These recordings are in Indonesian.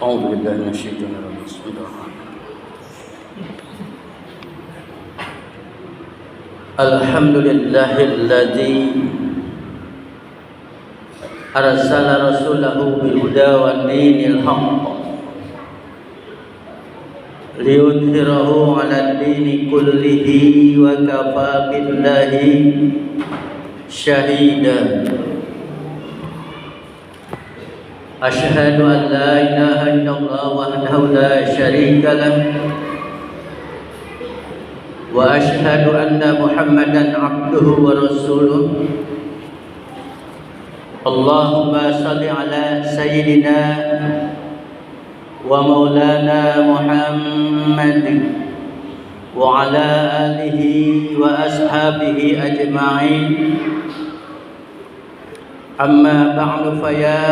أعوذ بالله من الشيطان الرجيم بسم الله الحمد لله الذي أرسل رسوله بالهدى ودين الحق ليظهره على الدين كله وكفى بالله شهيدا أشهد أن لا إله إلا الله وحده لا شريك له وأشهد أن محمدا عبده ورسوله اللهم صل على سيدنا ومولانا محمد وعلى آله وأصحابه أجمعين أما بعد فيا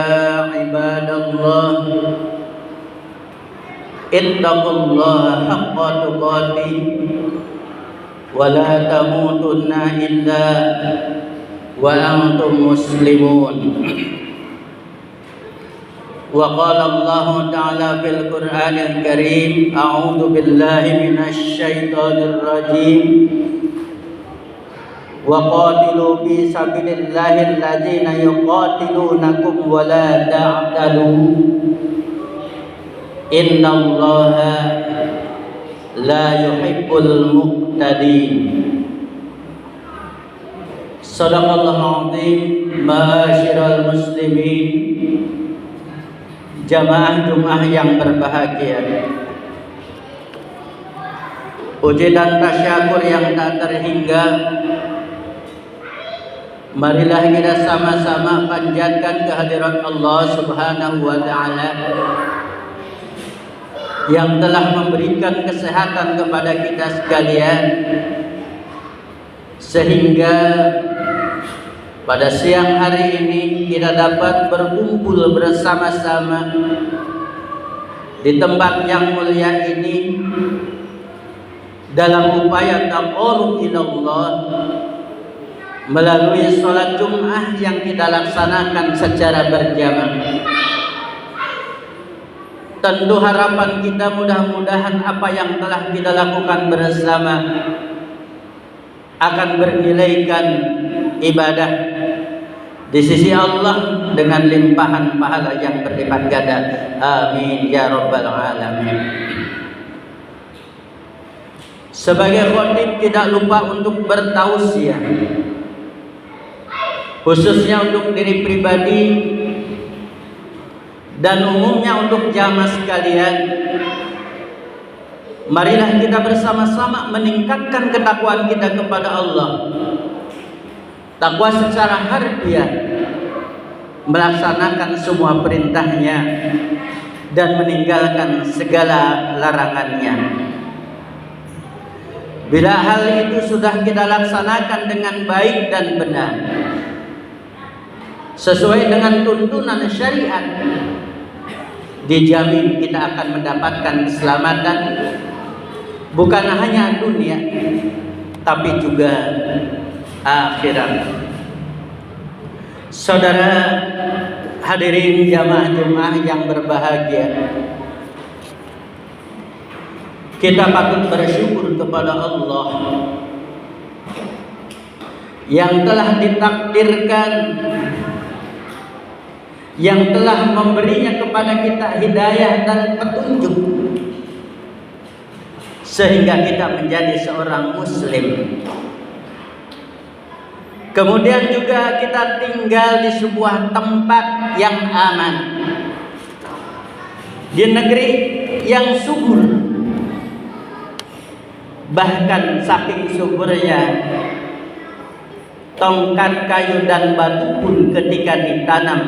عباد الله اتقوا الله حق تقاته ولا تموتن إلا وأنتم مسلمون وقال الله تعالى في القرآن الكريم أعوذ بالله من الشيطان الرجيم وقاتلوا في سبيل الله الذين يقاتلونكم ولا تعتدوا إن الله لا يحب المعتدين صدق الله العظيم معاشirul muslimin jamaah Jumat yang berbahagia. Puji dan tasyakur yang tak terhingga marilah kita sama-sama panjatkan kehadirat Allah Subhanahu wa taala yang telah memberikan kesehatan kepada kita sekalian sehingga pada siang hari ini kita dapat berkumpul bersama-sama di tempat yang mulia ini dalam upaya taqarrub ila Allah melalui sholat Jumat yang kita laksanakan secara berjamaah. Tentu harapan kita mudah-mudahan apa yang telah kita lakukan bersama akan bernilaikan ibadah di sisi Allah dengan limpahan pahala yang berlipat ganda. Amin ya rabbal alamin. Sebagai khatib tidak lupa untuk bertausiah, khususnya untuk diri pribadi dan umumnya untuk jamaah sekalian. Marilah kita bersama-sama meningkatkan ketakwaan kita kepada Allah. Takwa secara harfiah, melaksanakan semua perintahnya dan meninggalkan segala larangannya. Bila hal itu sudah kita laksanakan dengan baik dan benar, sesuai dengan tuntunan syariat, dijamin kita akan mendapatkan keselamatan bukan hanya dunia tapi juga akhirat. Saudara hadirin jamaah Jumat yang berbahagia, kita patut bersyukur kepada Allah yang telah ditakdirkan, yang telah memberinya kepada kita hidayah dan petunjuk sehingga kita menjadi seorang muslim. Kemudian juga kita tinggal di sebuah tempat yang aman, di negeri yang subur. Bahkan saking suburnya, tongkat kayu dan batu pun ketika ditanam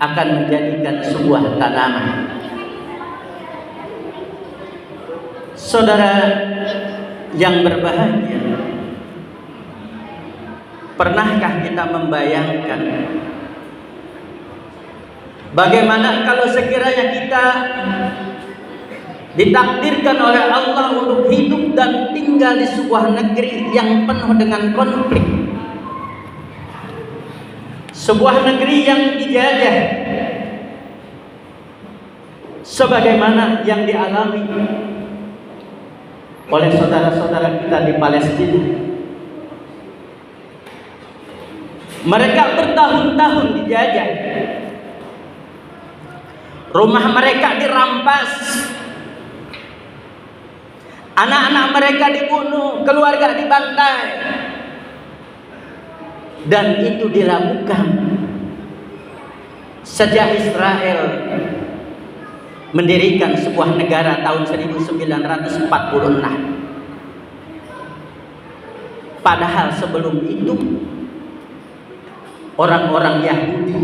akan menjadikan sebuah tanaman. Saudara yang berbahagia, pernahkah kita membayangkan bagaimana kalau sekiranya kita ditakdirkan oleh Allah untuk hidup dan tinggal di sebuah negeri yang penuh dengan konflik, sebuah negeri yang dijajah, sebagaimana yang dialami oleh saudara-saudara kita di Palestina. Mereka bertahun-tahun dijajah, rumah mereka dirampas, anak-anak mereka dibunuh, keluarga dibantai, dan itu dilakukan sejak Israel mendirikan sebuah negara tahun 1946. Padahal sebelum itu orang-orang Yahudi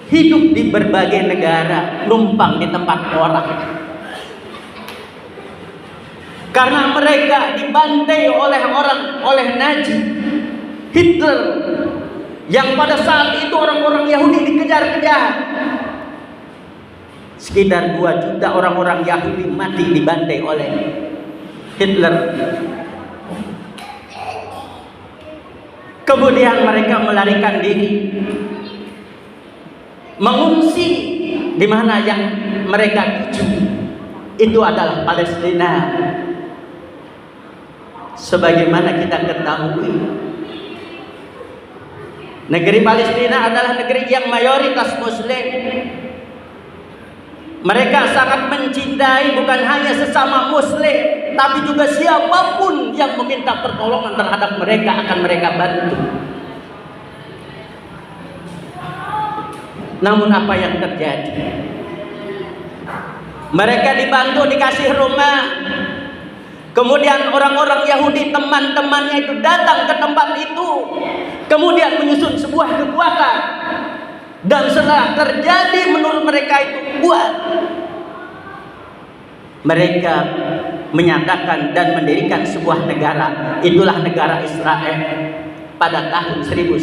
hidup di berbagai negara, numpang di tempat orang. Karena mereka dibantai oleh Nazi Hitler, yang pada saat itu orang-orang Yahudi dikejar-kejar. Sekitar 2 juta orang-orang Yahudi mati dibantai oleh Hitler. Kemudian mereka melarikan diri, mengungsi di mana yang mereka tuju. Itu adalah Palestina. Sebagaimana kita ketahui, negeri Palestina adalah negeri yang mayoritas Muslim. Mereka sangat mencintai bukan hanya sesama Muslim, tapi juga siapapun yang meminta pertolongan terhadap mereka akan mereka bantu. Namun apa yang terjadi? Mereka dibantu, dikasih rumah. Kemudian orang-orang Yahudi, teman-temannya itu datang ke tempat itu, kemudian menyusun sebuah kekuatan. Dan setelah terjadi menurut mereka itu kuat, mereka menyatakan dan mendirikan sebuah negara. Itulah negara Israel pada tahun 1940.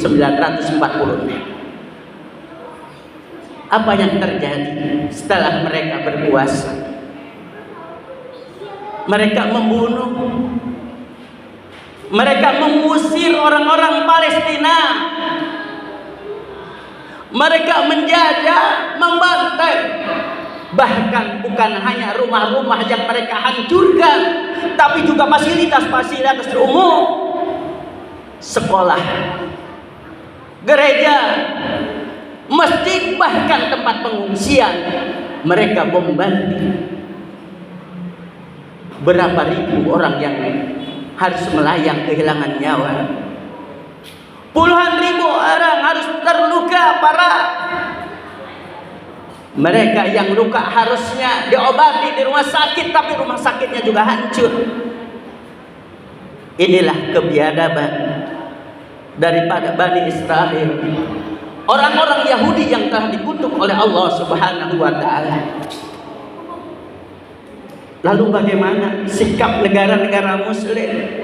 Apa yang terjadi setelah mereka berkuasa? Mereka membunuh, mereka mengusir orang-orang Palestina, mereka menjajah, membantai. Bahkan bukan hanya rumah-rumah yang mereka hancurkan, tapi juga fasilitas-fasilitas umum, sekolah, gereja, masjid, bahkan tempat pengungsian mereka bombardir. Berapa ribu orang yang harus melayang kehilangan nyawa. Puluhan ribu orang harus terluka parah. Mereka yang luka harusnya diobati di rumah sakit, tapi rumah sakitnya juga hancur. Inilah kebiadaban daripada Bani Israel, orang-orang Yahudi yang telah dikutuk oleh Allah Subhanahu wa ta'ala. Lalu bagaimana sikap negara-negara Muslim?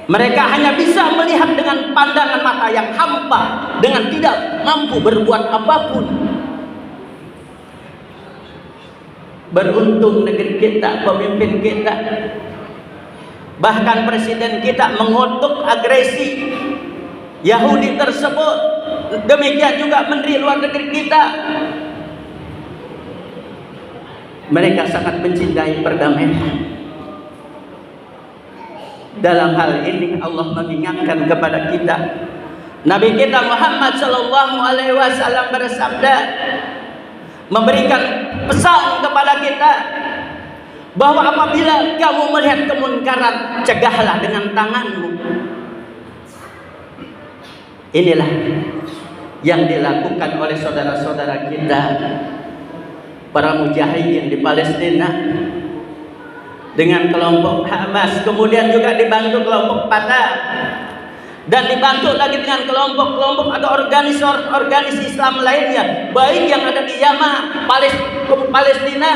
Mereka hanya bisa melihat dengan pandangan mata yang hampa, dengan tidak mampu berbuat apapun. Beruntung negeri kita, pemimpin kita, bahkan presiden kita mengutuk agresi Yahudi tersebut. Demikian juga menteri luar negeri kita. Mereka sangat mencintai perdamaian. Dalam hal ini Allah mengingatkan kepada kita. Nabi kita Muhammad sallallahu alaihi wasallam bersabda, memberikan pesan kepada kita bahwa apabila kamu melihat kemunkaran, cegahlah dengan tanganmu. Inilah yang dilakukan oleh saudara-saudara kita, para mujahidin di Palestina, dengan kelompok Hamas, kemudian juga dibantu kelompok Fatah, dan dibantu lagi dengan kelompok-kelompok atau organisasi Islam lainnya, baik yang ada di Yaman, Palestina,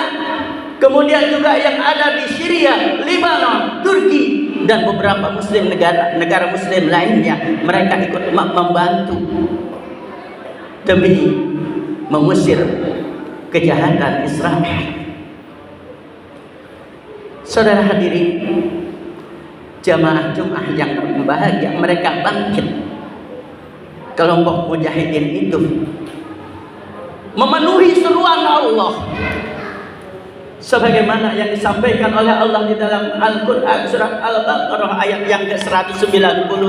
kemudian juga yang ada di Syria, Lebanon, Turki, dan beberapa negara Muslim lainnya. Mereka ikut membantu demi mengusir kejahatan Israel. Saudara hadirin, jamaah Jumat yang berbahagia, mereka bangkit. Kelompok mujahidin itu memenuhi seruan Allah sebagaimana yang disampaikan oleh Allah di dalam Al-Qur'an surat Al-Baqarah ayat yang ke-190,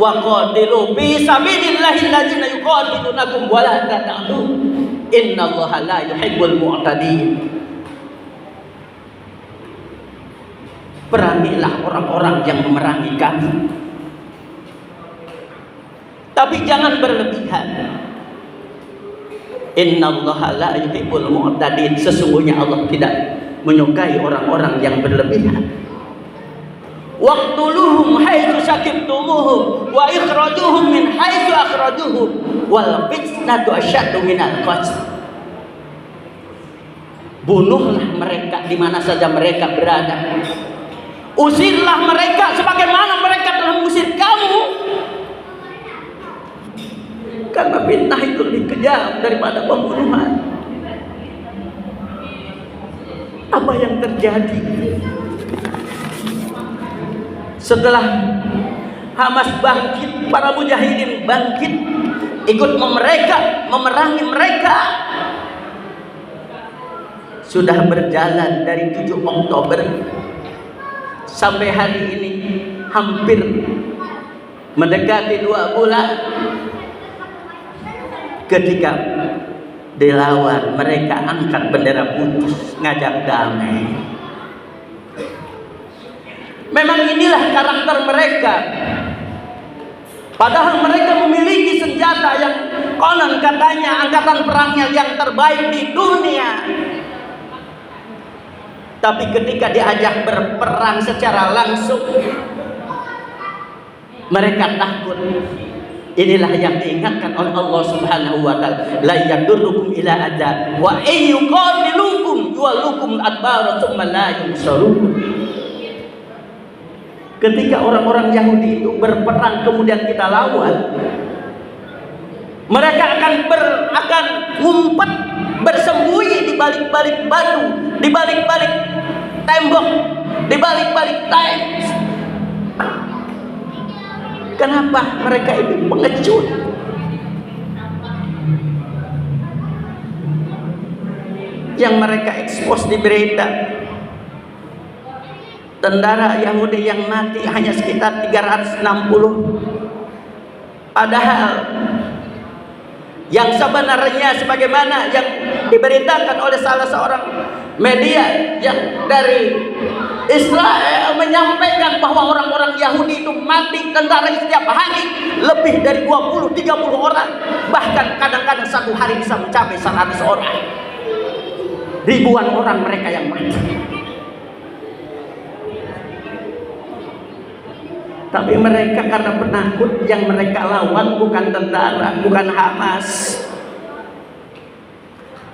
wa qatilu fi sabilillahi alladziina yuqatilunakum wa la ta'tadu innallaha la yuhibbul mu'tadin. Perangilah orang-orang yang memerangi kamu, tapi jangan berlebihan. Innallaha la yuhibbul mu'tadin. Sesungguhnya Allah tidak menyukai orang-orang yang berlebihan. Waqtuluhum haitsu sakibtumuhum wa ikhrajuhum min haitsu akhrajuhum wal fitnatu asyaddu minal qatl. Bunuhlah mereka di mana saja mereka berada. Usirlah mereka sebagaimana mereka telah mengusir kamu. Karena fitnah itu lebih kejam daripada pembunuhan. Apa yang terjadi setelah Hamas bangkit, para mujahidin bangkit, ikut memerangi mereka. Sudah berjalan dari 7 Oktober sampai hari ini hampir mendekati 2 bulan. Ketika dilawan, mereka angkat bendera putih, ngajak damai. Memang inilah karakter mereka. Padahal mereka memiliki senjata yang konon katanya angkatan perangnya yang terbaik di dunia. Tapi ketika diajak berperang secara langsung, mereka takut. Inilah yang diingatkan oleh Allah Subhanahu wa taala, la yadurrukum ila adza wa ayyuqatilukum yuwallukum adbara tsumma la yunsarun. Ketika orang-orang Yahudi itu berperang kemudian kita lawan, mereka akan ngumpet, bersembunyi di balik-balik batu, di balik-balik tembok, di balik-balik tank. Kenapa mereka itu pengecut? Yang mereka ekspos di berita, tentara Yahudi yang mati hanya sekitar 360. Padahal yang sebenarnya sebagaimana yang diberitakan oleh salah seorang media yang dari Israel menyampaikan bahwa orang-orang Yahudi itu mati tentara setiap hari lebih dari 20-30 orang, bahkan kadang-kadang satu hari bisa mencapai 100 orang. Ribuan orang mereka yang mati. Tapi mereka karena penakut, yang mereka lawan bukan tentara, bukan Hamas.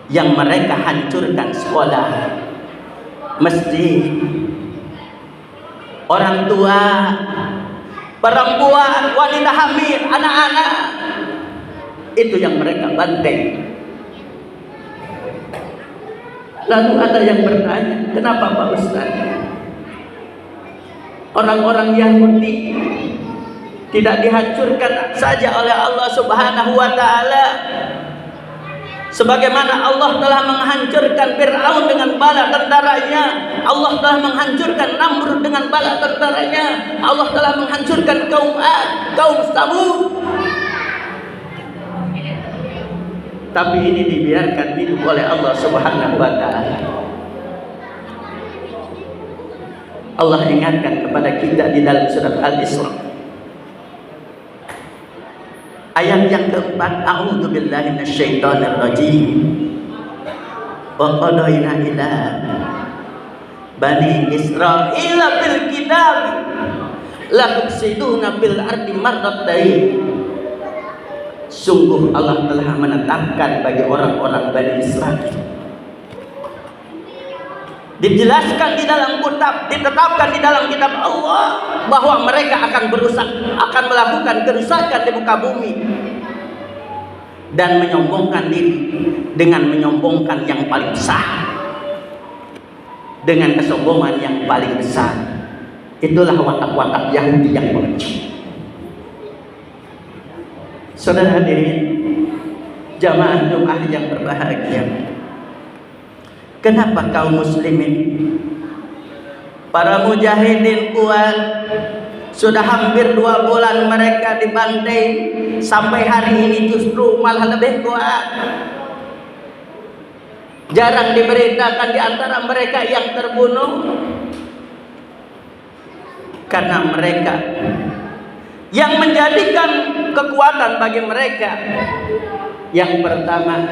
Yang mereka hancurkan sekolah, masjid, orang tua, perempuan, wanita hamil, anak-anak. Itu yang mereka banteng. Lalu ada yang bertanya, kenapa Pak Ustaz? Orang-orang Yahudi tidak dihancurkan saja oleh Allah Subhanahu wa taala, sebagaimana Allah telah menghancurkan Fir'aun dengan bala tentaranya, Allah telah menghancurkan Namrud dengan bala tentaranya, Allah telah menghancurkan kaum Ad, kaum Samud. Tapi ini dibiarkan hidup oleh Allah Subhanahu wa taala. Allah ingatkan kepada kita di dalam surat Al-Isra ayat yang keempat, a'udzu billahi minasyaitonir rajim. Wa qadaina ila bani Israila fil kitab la tufsiduna fil ardi marratayn. Sungguh Allah telah menetapkan bagi orang-orang Bani Israel, dijelaskan di dalam kitab, ditetapkan di dalam kitab Allah bahwa mereka akan berusak, akan melakukan kerusakan di muka bumi dan menyombongkan diri dengan menyombongkan yang paling besar, dengan kesombongan yang paling besar. Itulah watak-watak Yahudi yang pengecut. Saudara hadirin, Jamaah Jumat yang berbahagia, kenapa kaum muslimin, para mujahidin kuat, sudah hampir 2 bulan mereka dibantai, sampai hari ini justru malah lebih kuat. Jarang diberitakan di antara mereka yang terbunuh, karena mereka yang menjadikan kekuatan bagi mereka, yang pertama,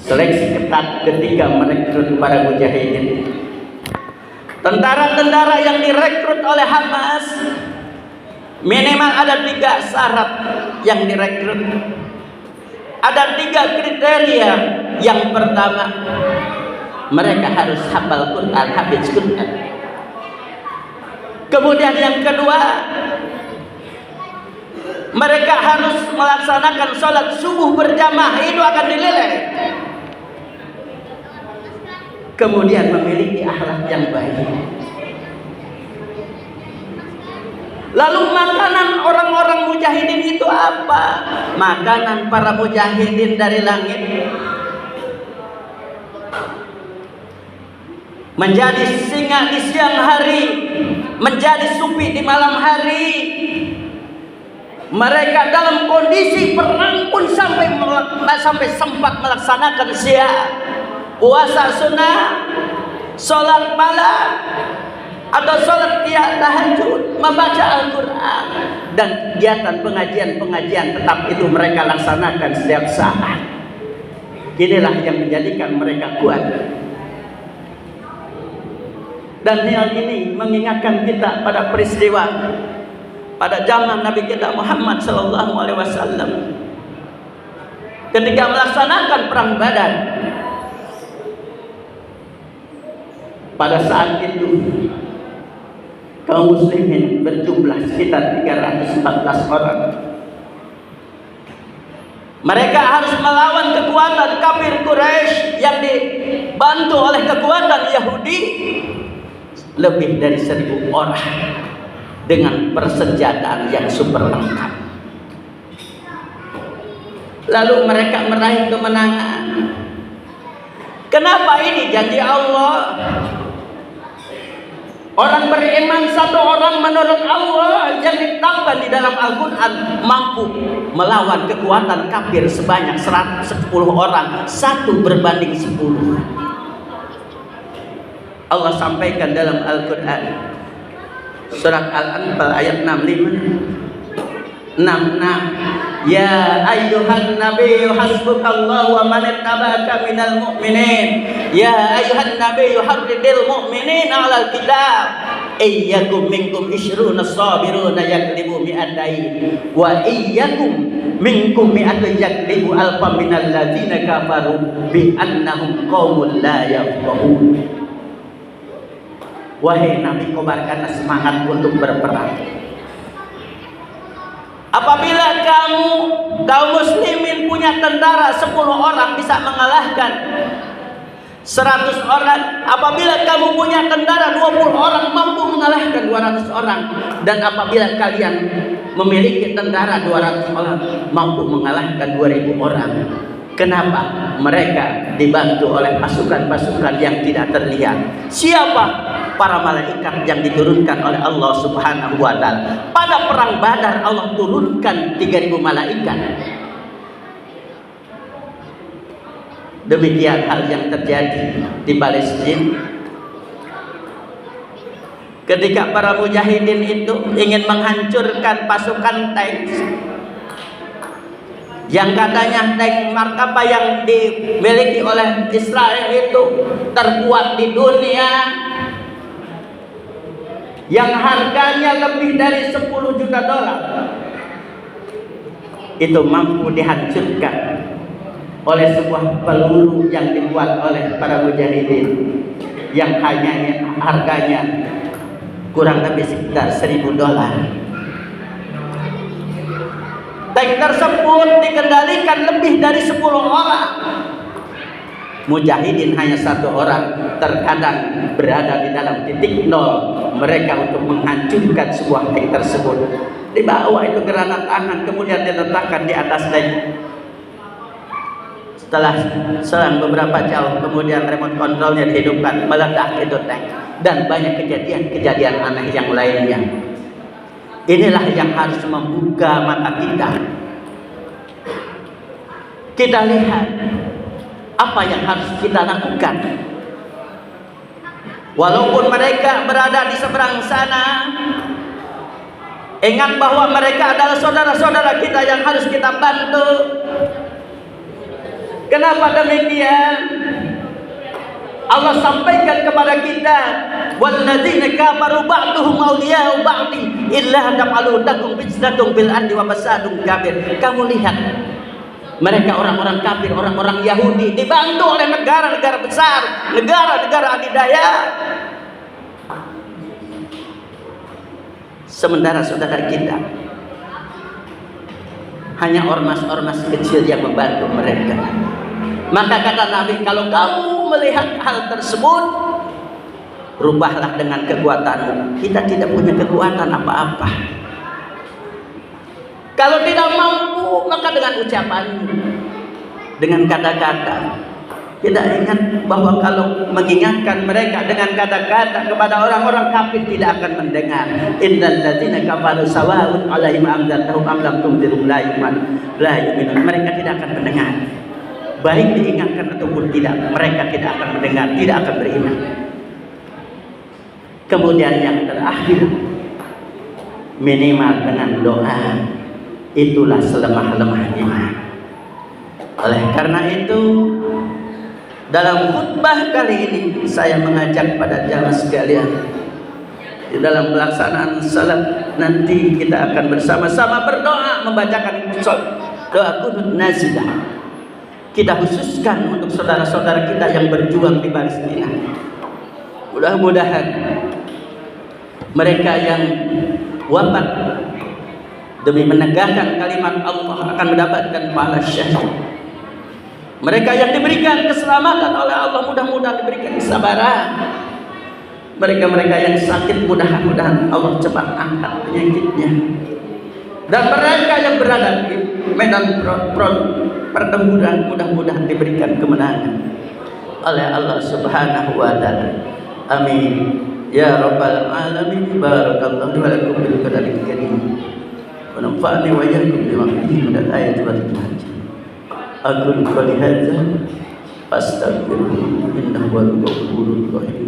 seleksi ketat ketika merekrut para mujahidin. Tentara-tentara yang direkrut oleh Hamas minimal ada 3 syarat yang direkrut. Ada 3 kriteria. Yang pertama, mereka harus hafal Quran, hafiz Quran. Kemudian yang kedua, mereka harus melaksanakan sholat subuh berjamaah, itu akan dinilai. Kemudian memiliki akhlak yang baik. Lalu makanan orang-orang mujahidin itu apa? Makanan para mujahidin dari langit menjadi singa di siang hari, menjadi supi di malam hari. Mereka dalam kondisi perang pun sampai sempat melaksanakan siang, puasa sunnah, sholat malam, atau sholat tahajud, membaca Al-Quran, dan kegiatan pengajian-pengajian tetap itu mereka laksanakan setiap saat. Inilah yang menjadikan mereka kuat. Dan hal ini mengingatkan kita pada peristiwa pada zaman Nabi kita Muhammad sallallahu alaihi wasallam ketika melaksanakan perang Badar. Pada saat itu kaum muslimin berjumlah sekitar 314 orang. Mereka harus melawan kekuatan kafir Quraisy yang dibantu oleh kekuatan Yahudi, lebih dari 1000 orang dengan persenjataan yang super lengkap. Lalu mereka meraih kemenangan. Kenapa ini janji Allah? Orang beriman satu orang menurut Allah yang ditetapkan di dalam Al-Quran mampu melawan kekuatan kafir sebanyak 110 orang, 1 berbanding 10. Allah sampaikan dalam Al-Quran surat Al-Anfal ayat 65. Ya ayyuhan nabiyyu hasbukallahu wa man ittaba'aka minal mu'minin. Ya ayyuhan nabiyyu harridil mu'minina 'alal qital. Iyyakum minkum 20 sabiruna yaglibu mi'atain wa iyyakum minkum mi'atun yaglibu alfan minal ladzina kafaru bi annahum qaumun la yafqahun. Wahai Nabi, kobarkanlah semangat untuk berperang. Apabila kamu kaum muslimin punya tentara 10 orang bisa mengalahkan 100 orang, apabila kamu punya tentara 20 orang mampu mengalahkan 200 orang, dan apabila kalian memiliki tentara 200 orang mampu mengalahkan 2000 orang. Kenapa? Mereka dibantu oleh pasukan-pasukan yang tidak terlihat. Siapa? Para malaikat yang diturunkan oleh Allah Subhanahu wa Ta'ala. Pada perang Badar Allah turunkan 3000 malaikat. Demikian hal yang terjadi di Palestina. Ketika para mujahidin itu ingin menghancurkan pasukan tank yang katanya tank Markapa yang dimiliki oleh Israel itu terkuat di dunia, yang harganya lebih dari 10 juta dolar, itu mampu dihancurkan oleh sebuah peluru yang dibuat oleh para mujahidin yang hanya harganya kurang lebih sekitar 1000 dolar. Tank tersebut dikendalikan lebih dari 10 orang. Mujahidin hanya 1 orang, terkadang berada di dalam titik nol mereka untuk menghancurkan sebuah tank tersebut. Dibawa itu granat tangan, kemudian diletakkan di atas tank. Setelah selang beberapa jauh kemudian remote controlnya dihidupkan, meledak itu tank, dan banyak kejadian-kejadian aneh yang lainnya. Inilah yang harus membuka mata kita. Kita lihat apa yang harus kita lakukan. Walaupun mereka berada di seberang sana, ingat bahwa mereka adalah saudara-saudara kita yang harus kita bantu. Kenapa demikian? Allah sampaikan kepada kita, walladzina kafaru ba'duhum awliya'u ba'din illa taf'alu takum fitnatun fil ardi wa fasadun kabir. Kamu lihat, mereka orang-orang kafir, orang-orang Yahudi dibantu oleh negara-negara besar, negara-negara adidaya. Sementara saudara kita hanya ormas-ormas kecil yang membantu mereka. Maka kata Nabi, kalau kamu melihat hal tersebut, rubahlah dengan kekuatanmu. Kita tidak punya kekuatan apa-apa. Kalau tidak mampu, maka dengan ucapanmu, dengan kata-kata. Kita ingat bahwa kalau mengingatkan mereka dengan kata-kata kepada orang-orang kafir tidak akan mendengar. Innal ladzina kafaru sawa'un 'alaihim anzartahum am lam tunzirhum la yu'minun. Mereka tidak akan mendengar. Baik diingatkan ataupun tidak, mereka tidak akan mendengar, tidak akan beriman. Kemudian yang terakhir, minimal dengan doa, itulah selemah-lemah iman. Oleh karena itu, dalam khutbah kali ini saya mengajak pada jamaah sekalian, di dalam pelaksanaan salat nanti kita akan bersama-sama berdoa, membacakan doa qunut nazilah. Kita khususkan untuk saudara-saudara kita yang berjuang di Palestina. Mudah-mudahan mereka yang wafat demi menegakkan kalimat Allah akan mendapatkan pahala syahid. Mereka yang diberikan keselamatan oleh Allah mudah-mudahan diberikan kesabaran. Mereka-mereka yang sakit mudah-mudahan Allah cepat angkat penyakitnya. Dan mereka yang berada di medan pertempuran mudah-mudahan diberikan kemenangan oleh Allah Subhanahu wa taala. Amin ya rabbal alamin. Barakallahu wa lakum bil Qur'anil karim wa nafa'ani wa iyyakum bima fihi min al-ayati wal hikmah. Aqulu qawli hadza fastaghfiruhu innahu huwal ghafurur rahim.